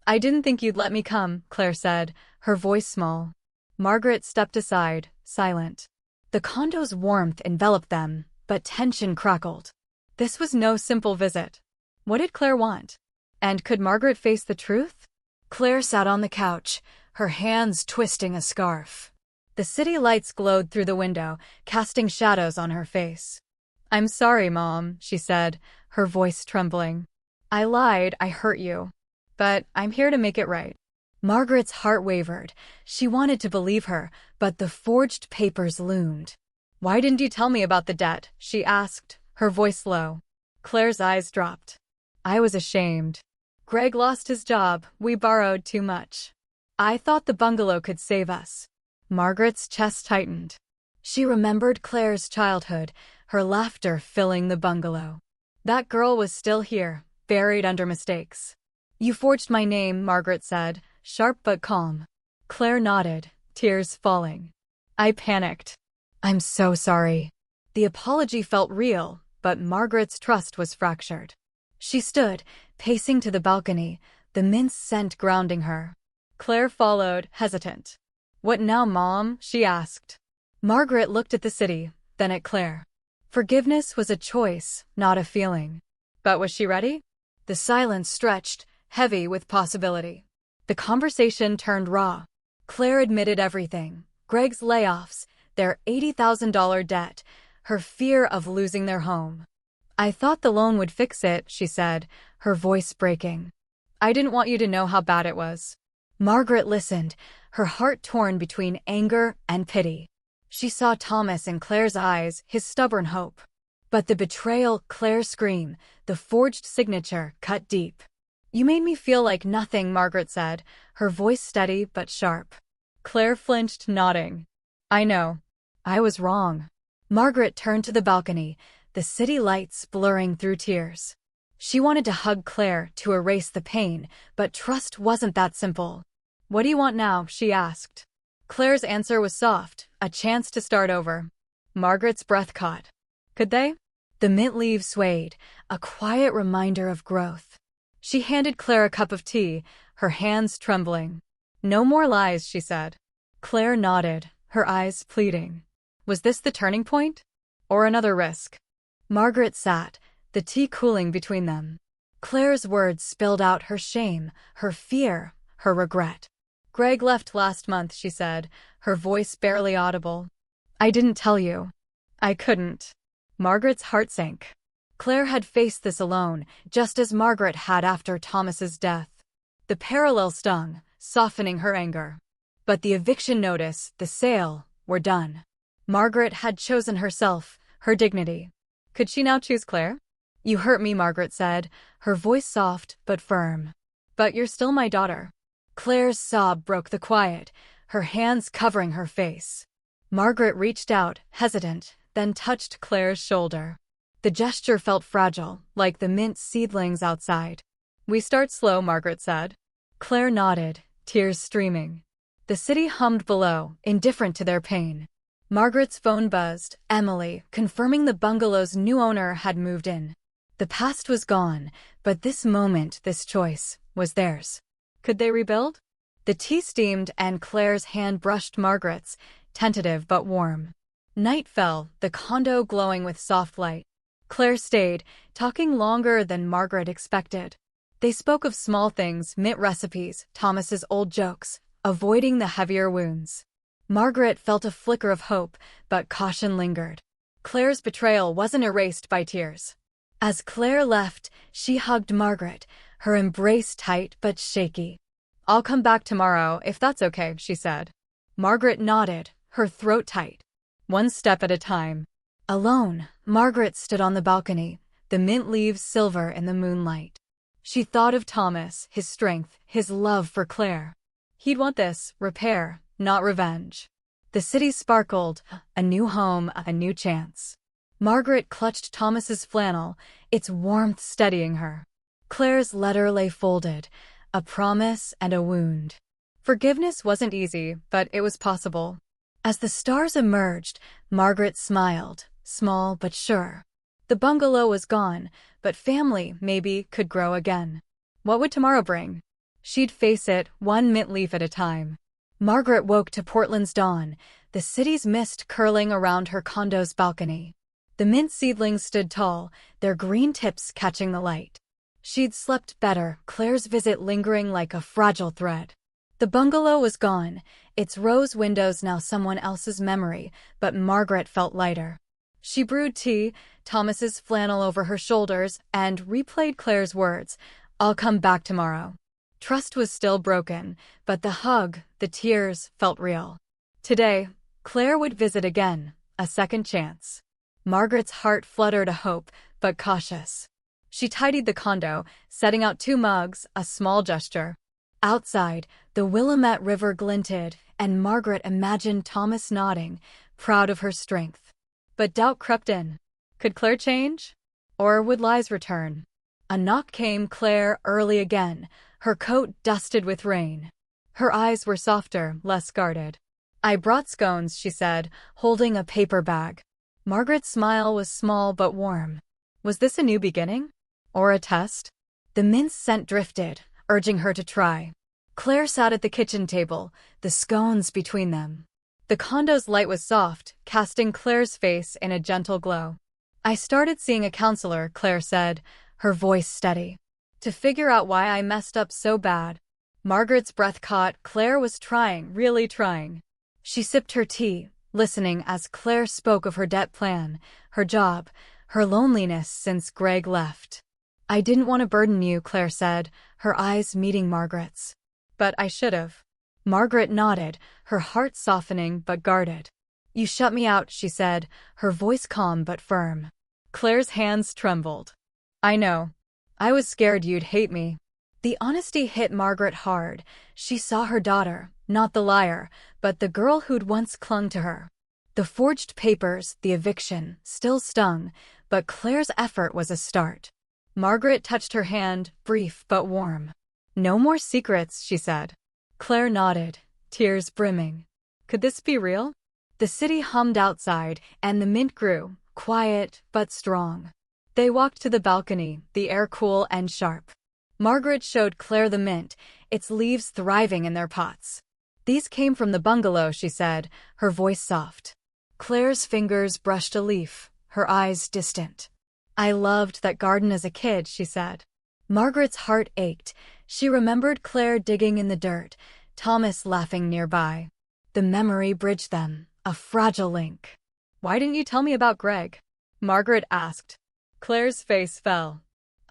"I didn't think you'd let me come," Claire said, her voice small. Margaret stepped aside, silent. The condo's warmth enveloped them, but tension crackled. This was no simple visit. What did Claire want? And could Margaret face the truth? Claire sat on the couch, her hands twisting a scarf. The city lights glowed through the window, casting shadows on her face. "I'm sorry, Mom," she said, her voice trembling. "I lied, I hurt you. But I'm here to make it right." Margaret's heart wavered. She wanted to believe her, but the forged papers loomed. "Why didn't you tell me about the debt?" she asked, her voice low. Claire's eyes dropped. "I was ashamed. Greg lost his job, we borrowed too much. I thought the bungalow could save us." Margaret's chest tightened. She remembered Claire's childhood, her laughter filling the bungalow. That girl was still here, buried under mistakes. "You forged my name," Margaret said, sharp but calm. Claire nodded, tears falling. "I panicked. I'm so sorry." The apology felt real, but Margaret's trust was fractured. She stood, pacing to the balcony, the mint scent grounding her. Claire followed, hesitant. "What now, Mom?" she asked. Margaret looked at the city, then at Claire. Forgiveness was a choice, not a feeling. But was she ready? The silence stretched, heavy with possibility. The conversation turned raw. Claire admitted everything: Greg's layoffs, their $80,000 debt, her fear of losing their home. "I thought the loan would fix it," she said, her voice breaking. "I didn't want you to know how bad it was." Margaret listened, her heart torn between anger and pity. She saw Thomas in Claire's eyes, his stubborn hope. But the betrayal, Claire's scream, the forged signature, cut deep. "You made me feel like nothing," Margaret said, her voice steady but sharp. Claire flinched, nodding. "I know. I was wrong." Margaret turned to the balcony, the city lights blurring through tears. She wanted to hug Claire, to erase the pain, but trust wasn't that simple. "What do you want now?" she asked. Claire's answer was soft, a chance to start over. Margaret's breath caught. Could they? The mint leaves swayed, a quiet reminder of growth. She handed Claire a cup of tea, her hands trembling. "No more lies," she said. Claire nodded, her eyes pleading. Was this the turning point? Or another risk? Margaret sat, the tea cooling between them. Claire's words spilled out her shame, her fear, her regret. "Greg left last month," she said, her voice barely audible. "I didn't tell you. I couldn't." Margaret's heart sank. Claire had faced this alone, just as Margaret had after Thomas's death. The parallel stung, softening her anger. But the eviction notice, the sale, were done. Margaret had chosen herself, her dignity. Could she now choose Claire? You hurt me, Margaret said, her voice soft but firm. But you're still my daughter. Claire's sob broke the quiet, her hands covering her face. Margaret reached out, hesitant, then touched Claire's shoulder. The gesture felt fragile, like the mint seedlings outside. We start slow, Margaret said. Claire nodded, tears streaming. The city hummed below, indifferent to their pain. Margaret's phone buzzed, Emily, confirming the bungalow's new owner had moved in. The past was gone, but this moment, this choice, was theirs. Could they rebuild? The tea steamed and Claire's hand brushed Margaret's, tentative but warm. Night fell, the condo glowing with soft light. Claire stayed, talking longer than Margaret expected. They spoke of small things, mint recipes, Thomas's old jokes, avoiding the heavier wounds. Margaret felt a flicker of hope, but caution lingered. Claire's betrayal wasn't erased by tears. As Claire left, she hugged Margaret, her embrace tight but shaky. I'll come back tomorrow, if that's okay, she said. Margaret nodded, her throat tight. One step at a time. Alone, Margaret stood on the balcony, the mint leaves silver in the moonlight. She thought of Thomas, his strength, his love for Claire. He'd want this, repair, not revenge. The city sparkled, a new home, a new chance. Margaret clutched Thomas's flannel, its warmth steadying her. Claire's letter lay folded, a promise and a wound. Forgiveness wasn't easy, but it was possible. As the stars emerged, Margaret smiled, small but sure. The bungalow was gone, but family, maybe, could grow again. What would tomorrow bring? She'd face it, one mint leaf at a time. Margaret woke to Portland's dawn, the city's mist curling around her condo's balcony. The mint seedlings stood tall, their green tips catching the light. She'd slept better, Claire's visit lingering like a fragile thread. The bungalow was gone, its rose windows now someone else's memory, but Margaret felt lighter. She brewed tea, Thomas's flannel over her shoulders, and replayed Claire's words, "I'll come back tomorrow." Trust was still broken, but the hug, the tears, felt real. Today, Claire would visit again, a second chance. Margaret's heart fluttered a hope, but cautious. She tidied the condo, setting out 2 mugs, a small gesture. Outside, the Willamette River glinted, and Margaret imagined Thomas nodding, proud of her strength. But doubt crept in. Could Claire change? Or would lies return? A knock came, Claire early again, her coat dusted with rain. Her eyes were softer, less guarded. "I brought scones," she said, holding a paper bag. Margaret's smile was small but warm. Was this a new beginning? Or a test? The mint scent drifted, urging her to try. Claire sat at the kitchen table, the scones between them. The condo's light was soft, casting Claire's face in a gentle glow. "I started seeing a counselor," Claire said, her voice steady. "To figure out why I messed up so bad." Margaret's breath caught. Claire was trying, really trying. She sipped her tea, listening as Claire spoke of her debt plan, her job, her loneliness since Greg left. "I didn't want to burden you," Claire said, her eyes meeting Margaret's. "But I should have." Margaret nodded, her heart softening but guarded. "You shut me out," she said, her voice calm but firm. Claire's hands trembled. "I know. I was scared you'd hate me." The honesty hit Margaret hard. She saw her daughter, not the liar, but the girl who'd once clung to her. The forged papers, the eviction, still stung, but Claire's effort was a start. Margaret touched her hand, brief but warm. "No more secrets," she said. Claire nodded, tears brimming. Could this be real? The city hummed outside, and the mint grew, quiet but strong. They walked to the balcony, the air cool and sharp. Margaret showed Claire the mint, its leaves thriving in their pots. "These came from the bungalow," she said, her voice soft. Claire's fingers brushed a leaf, her eyes distant. "I loved that garden as a kid," she said. Margaret's heart ached. She remembered Claire digging in the dirt, Thomas laughing nearby. The memory bridged them, a fragile link. "Why didn't you tell me about Greg?" Margaret asked. Claire's face fell.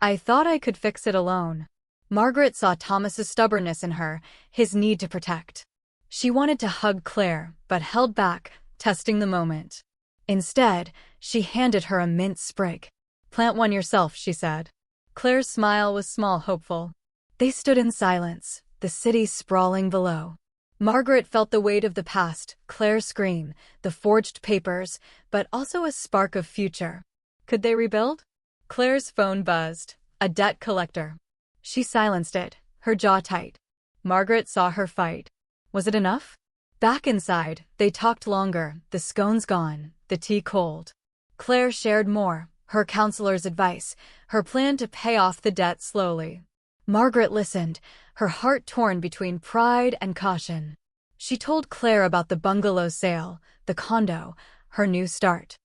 "I thought I could fix it alone." Margaret saw Thomas's stubbornness in her, his need to protect. She wanted to hug Claire, but held back, testing the moment. Instead, she handed her a mint sprig. "Plant one yourself," she said. Claire's smile was small, hopeful. They stood in silence, the city sprawling below. Margaret felt the weight of the past, Claire's scream, the forged papers, but also a spark of future. Could they rebuild? Claire's phone buzzed. A debt collector. She silenced it, her jaw tight. Margaret saw her fight. Was it enough? Back inside, they talked longer, the scones gone, the tea cold. Claire shared more, her counselor's advice, her plan to pay off the debt slowly. Margaret listened, her heart torn between pride and caution. She told Claire about the bungalow sale, the condo, her new start.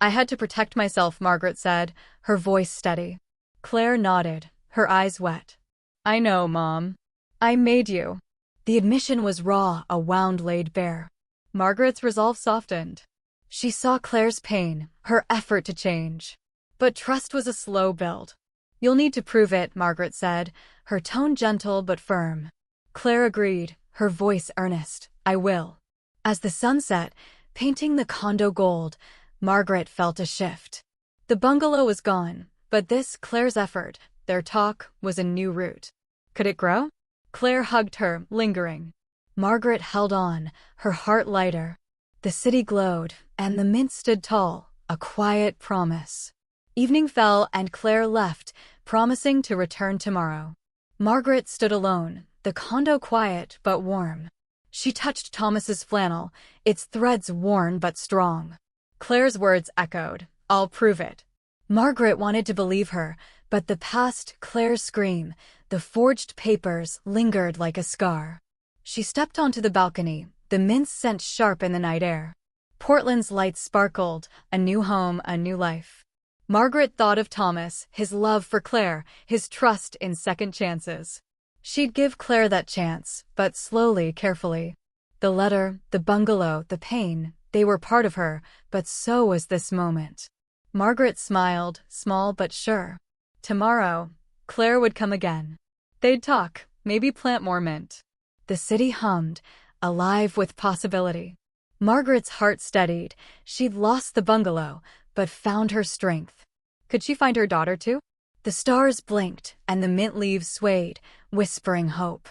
"I had to protect myself," Margaret said, her voice steady. Claire nodded, her eyes wet. "I know, Mom. I made you." The admission was raw, a wound laid bare. Margaret's resolve softened. She saw Claire's pain, her effort to change. But trust was a slow build. "You'll need to prove it," Margaret said, her tone gentle but firm. Claire agreed, her voice earnest. "I will." As the sun set, painting the condo gold, Margaret felt a shift. The bungalow was gone, but this, Claire's effort, their talk, was a new root. Could it grow? Claire hugged her, lingering. Margaret held on, her heart lighter. The city glowed, and the mint stood tall, a quiet promise. Evening fell and Claire left, promising to return tomorrow. Margaret stood alone, the condo quiet but warm. She touched Thomas's flannel, its threads worn but strong. Claire's words echoed, "I'll prove it." Margaret wanted to believe her, but the past, Claire's scream, the forged papers, lingered like a scar. She stepped onto the balcony, the mint scent sharp in the night air. Portland's lights sparkled, a new home, a new life. Margaret thought of Thomas, his love for Claire, his trust in second chances. She'd give Claire that chance, but slowly, carefully. The letter, the bungalow, the pain, they were part of her, but so was this moment. Margaret smiled, small but sure. Tomorrow, Claire would come again. They'd talk, maybe plant more mint. The city hummed, alive with possibility. Margaret's heart steadied. She'd lost the bungalow, but found her strength. Could she find her daughter too? The stars blinked, and the mint leaves swayed, whispering hope.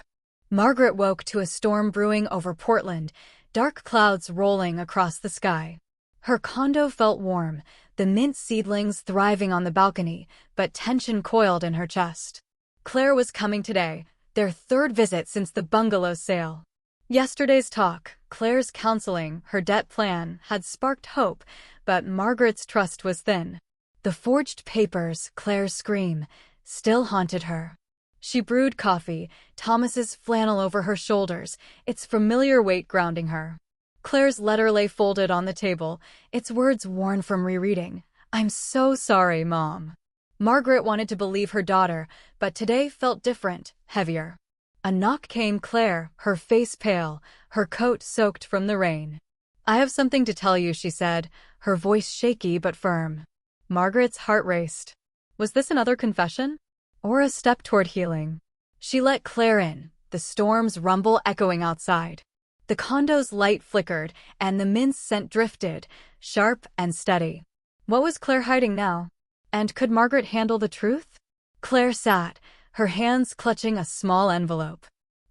Margaret woke to a storm brewing over Portland, dark clouds rolling across the sky. Her condo felt warm, the mint seedlings thriving on the balcony, but tension coiled in her chest. Claire was coming today, their third visit since the bungalow sale. Yesterday's talk, Claire's counseling, her debt plan, had sparked hope, but Margaret's trust was thin. The forged papers, Claire's scream, still haunted her. She brewed coffee, Thomas's flannel over her shoulders, its familiar weight grounding her. Claire's letter lay folded on the table, its words worn from rereading. "I'm so sorry, Mom." Margaret wanted to believe her daughter, but today felt different, heavier. A knock came. Claire, her face pale, her coat soaked from the rain. "I have something to tell you," she said, her voice shaky but firm. Margaret's heart raced. Was this another confession? Or a step toward healing? She let Claire in, the storm's rumble echoing outside. The condo's light flickered, and the mint's scent drifted, sharp and steady. What was Claire hiding now? And could Margaret handle the truth? Claire sat, her hands clutching a small envelope.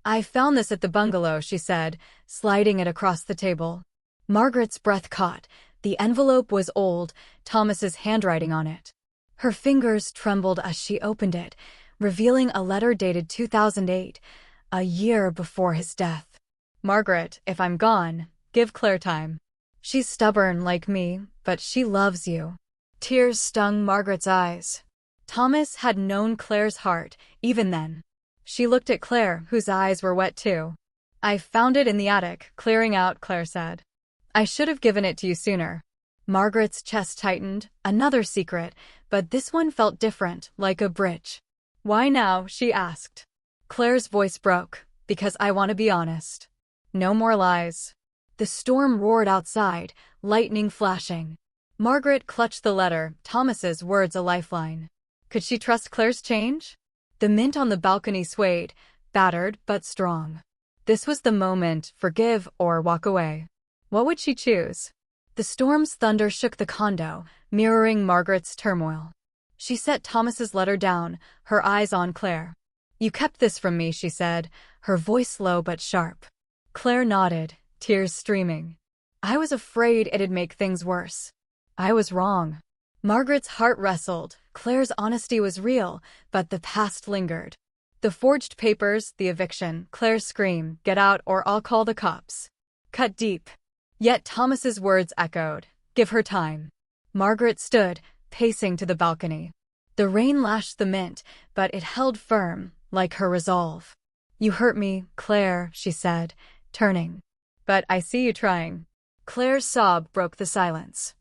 "I found this at the bungalow," she said, sliding it across the table. Margaret's breath caught. The envelope was old, Thomas's handwriting on it. Her fingers trembled as she opened it, revealing a letter dated 2008, a year before his death. "Margaret, if I'm gone, give Claire time. She's stubborn like me, but she loves you." Tears stung Margaret's eyes. Thomas had known Claire's heart, even then. She looked at Claire, whose eyes were wet too. "I found it in the attic, clearing out," Claire said. "I should have given it to you sooner." Margaret's chest tightened, another secret, but this one felt different, like a bridge. "Why now?" she asked. Claire's voice broke. "Because I want to be honest. No more lies." The storm roared outside, lightning flashing. Margaret clutched the letter, Thomas's words a lifeline. Could she trust Claire's change? The mint on the balcony swayed, battered but strong. This was the moment, forgive or walk away. What would she choose? The storm's thunder shook the condo, mirroring Margaret's turmoil. She set Thomas's letter down, her eyes on Claire. You kept this from me, she said, her voice low but sharp. Claire nodded, tears streaming. I was afraid it'd make things worse. I was wrong. Margaret's heart wrestled. Claire's honesty was real, but the past lingered. The forged papers, the eviction, Claire's scream, get out or I'll call the cops. Cut deep. Yet Thomas's words echoed, give her time. Margaret stood, pacing to the balcony. The rain lashed the mint, but it held firm, like her resolve. You hurt me, Claire, she said, turning. But I see you trying. Claire's sob broke the silence.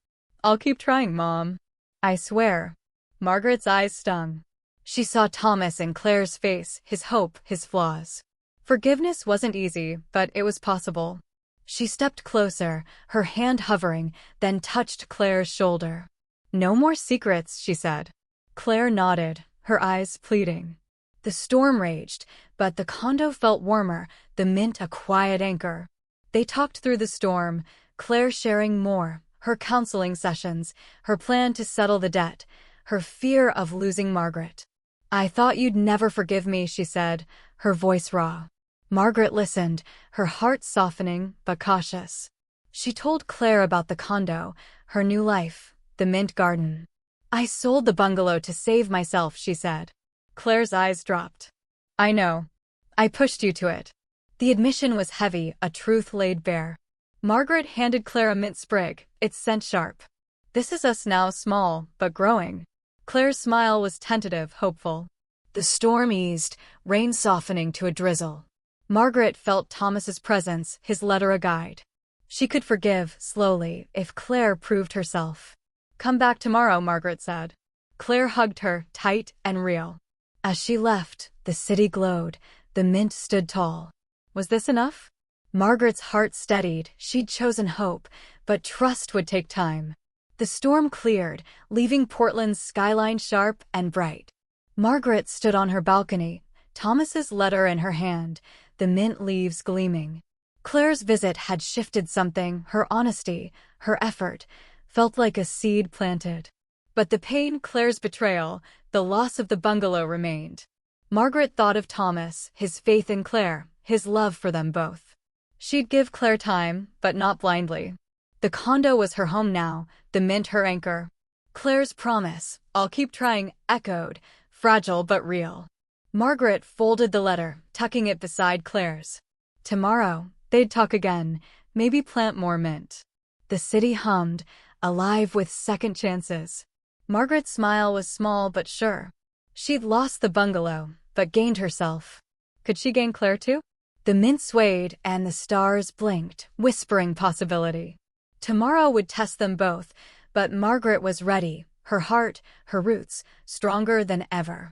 I'll keep trying, Mom. I swear. Margaret's eyes stung. She saw Thomas in Claire's face, his hope, his flaws. Forgiveness wasn't easy, but it was possible. She stepped closer, her hand hovering, then touched Claire's shoulder. No more secrets, she said. Claire nodded, her eyes pleading. The storm raged, but the condo felt warmer, the mint a quiet anchor. They talked through the storm, Claire sharing more, her counseling sessions, her plan to settle the debt, her fear of losing Margaret. I thought you'd never forgive me, she said, her voice raw. Margaret listened, her heart softening but cautious. She told Claire about the condo, her new life, the mint garden. I sold the bungalow to save myself, she said. Claire's eyes dropped. I know. I pushed you to it. The admission was heavy, a truth laid bare. Margaret handed Claire a mint sprig, its scent sharp. This is us now, small, but growing. Claire's smile was tentative, hopeful. The storm eased, rain softening to a drizzle. Margaret felt Thomas's presence, his letter a guide. She could forgive, slowly, if Claire proved herself. Come back tomorrow, Margaret said. Claire hugged her, tight and real. As she left, the city glowed, the mint stood tall. Was this enough? Margaret's heart steadied, she'd chosen hope, but trust would take time. The storm cleared, leaving Portland's skyline sharp and bright. Margaret stood on her balcony, Thomas's letter in her hand, the mint leaves gleaming. Claire's visit had shifted something, her honesty, her effort, felt like a seed planted. But the pain, Claire's betrayal, the loss of the bungalow remained. Margaret thought of Thomas, his faith in Claire, his love for them both. She'd give Claire time, but not blindly. The condo was her home now, the mint her anchor. Claire's promise, I'll keep trying, echoed, fragile but real. Margaret folded the letter, tucking it beside Claire's. Tomorrow, they'd talk again, maybe plant more mint. The city hummed, alive with second chances. Margaret's smile was small but sure. She'd lost the bungalow, but gained herself. Could she gain Claire too? The mint swayed and the stars blinked, whispering possibility. Tomorrow would test them both, but Margaret was ready, her heart, her roots, stronger than ever.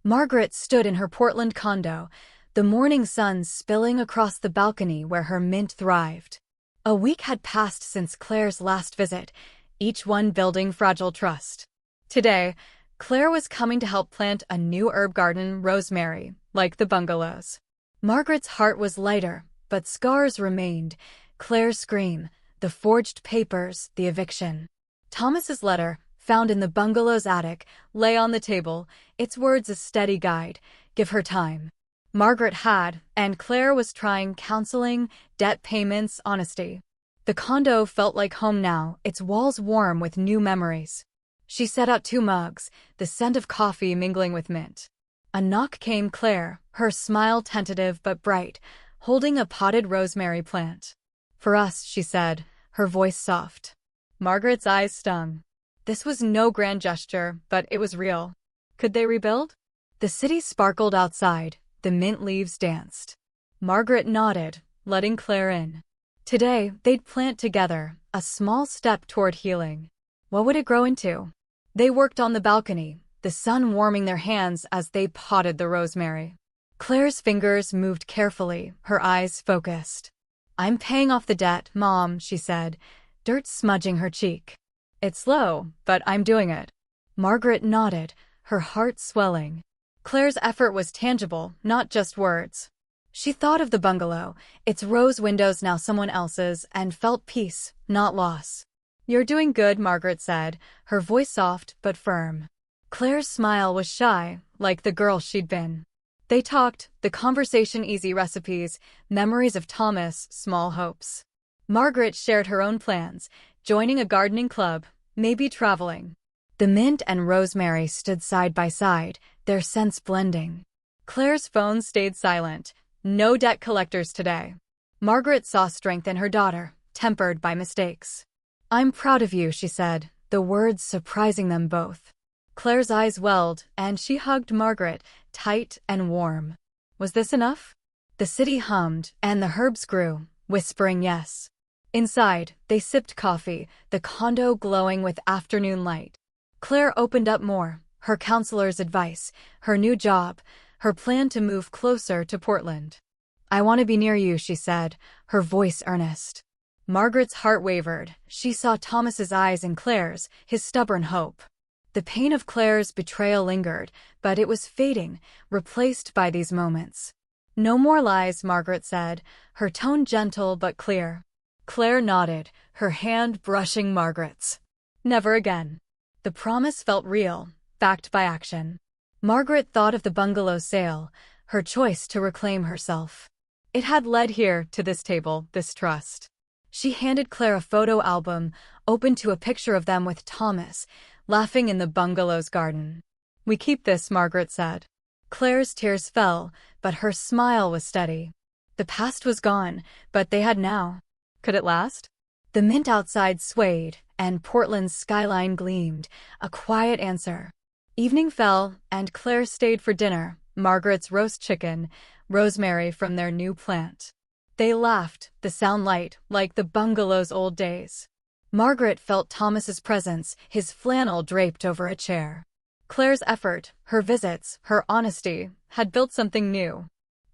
Margaret stood in her Portland condo, the morning sun spilling across the balcony where her mint thrived. A week had passed since Claire's last visit, each one building fragile trust. Today, Claire was coming to help plant a new herb garden, rosemary, like the bungalows. Margaret's heart was lighter, but scars remained. Claire's scream, the forged papers, the eviction. Thomas's letter, found in the bungalow's attic, lay on the table, its words a steady guide. Give her time. Margaret had, and Claire was trying counseling, debt payments, honesty. The condo felt like home now, its walls warm with new memories. She set out 2 mugs, the scent of coffee mingling with mint. A knock came. Claire, her smile tentative but bright, holding a potted rosemary plant. For us, she said, her voice soft. Margaret's eyes stung. This was no grand gesture, but it was real. Could they rebuild? The city sparkled outside, the mint leaves danced. Margaret nodded, letting Claire in. Today, they'd plant together, a small step toward healing. What would it grow into? They worked on the balcony, the sun warming their hands as they potted the rosemary. Claire's fingers moved carefully, her eyes focused. I'm paying off the debt, Mom, she said, dirt smudging her cheek. It's slow, but I'm doing it. Margaret nodded, her heart swelling. Claire's effort was tangible, not just words. She thought of the bungalow, its rose windows now someone else's, and felt peace, not loss. "You're doing good," Margaret said, her voice soft but firm. Claire's smile was shy, like the girl she'd been. They talked, the conversation easy recipes, memories of Thomas, small hopes. Margaret shared her own plans, joining a gardening club, maybe traveling. The mint and rosemary stood side by side, their scents blending. Claire's phone stayed silent. No debt collectors today. Margaret saw strength in her daughter, tempered by mistakes. "I'm proud of you," she said, the words surprising them both. Claire's eyes welled, and she hugged Margaret, tight and warm. Was this enough? The city hummed, and the herbs grew, whispering yes. Inside, they sipped coffee, the condo glowing with afternoon light. Claire opened up more, her counselor's advice, her new job, her plan to move closer to Portland. "I want to be near you," she said, her voice earnest. Margaret's heart wavered. She saw Thomas's eyes in Claire's, his stubborn hope. The pain of Claire's betrayal lingered, but it was fading, replaced by these moments. "No more lies," Margaret said, her tone gentle but clear. Claire nodded, her hand brushing Margaret's. "Never again." The promise felt real, backed by action. Margaret thought of the bungalow sale, her choice to reclaim herself. It had led here, to this table, this trust. She handed Claire a photo album, open to a picture of them with Thomas, laughing in the bungalow's garden. "We keep this," Margaret said. Claire's tears fell, but her smile was steady. The past was gone, but they had now. Could it last? The mint outside swayed, and Portland's skyline gleamed, a quiet answer. Evening fell, and Claire stayed for dinner, Margaret's roast chicken, rosemary from their new plant. They laughed, the sound light, like the bungalow's old days. Margaret felt Thomas's presence, his flannel draped over a chair. Claire's effort, her visits, her honesty, had built something new.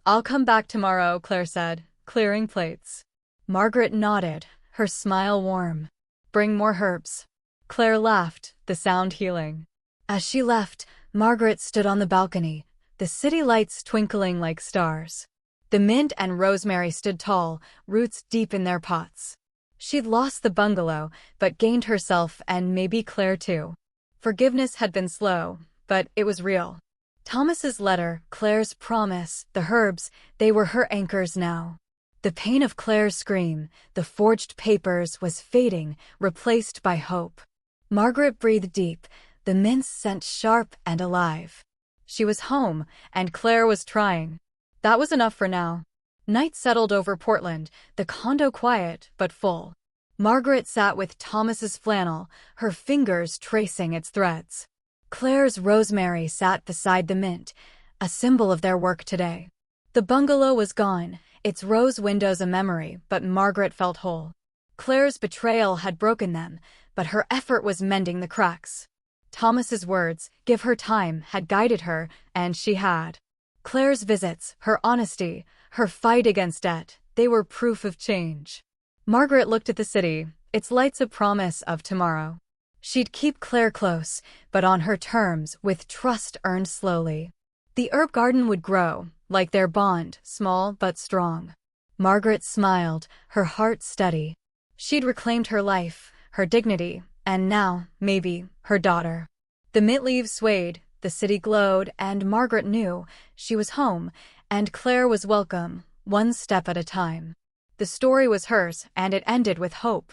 "I'll come back tomorrow," Claire said, clearing plates. Margaret nodded, her smile warm. "Bring more herbs." Claire laughed, the sound healing. As she left, Margaret stood on the balcony, the city lights twinkling like stars. The mint and rosemary stood tall, roots deep in their pots. She'd lost the bungalow, but gained herself and maybe Claire too. Forgiveness had been slow, but it was real. Thomas's letter, Claire's promise, the herbs, they were her anchors now. The pain of Claire's scream, the forged papers, was fading, replaced by hope. Margaret breathed deep, the mint's scent sharp and alive. She was home, and Claire was trying. That was enough for now. Night settled over Portland, the condo quiet but full. Margaret sat with Thomas's flannel, her fingers tracing its threads. Claire's rosemary sat beside the mint, a symbol of their work today. The bungalow was gone, its rose windows a memory, but Margaret felt whole. Claire's betrayal had broken them, but her effort was mending the cracks. Thomas's words, "Give her time," had guided her, and she had. Claire's visits, her honesty, her fight against debt, they were proof of change. Margaret looked at the city, its lights a promise of tomorrow. She'd keep Claire close, but on her terms, with trust earned slowly. The herb garden would grow, like their bond, small but strong. Margaret smiled, her heart steady. She'd reclaimed her life, her dignity, and now, maybe, her daughter. The mint leaves swayed, the city glowed, and Margaret knew she was home, and Claire was welcome, one step at a time. The story was hers, and it ended with hope.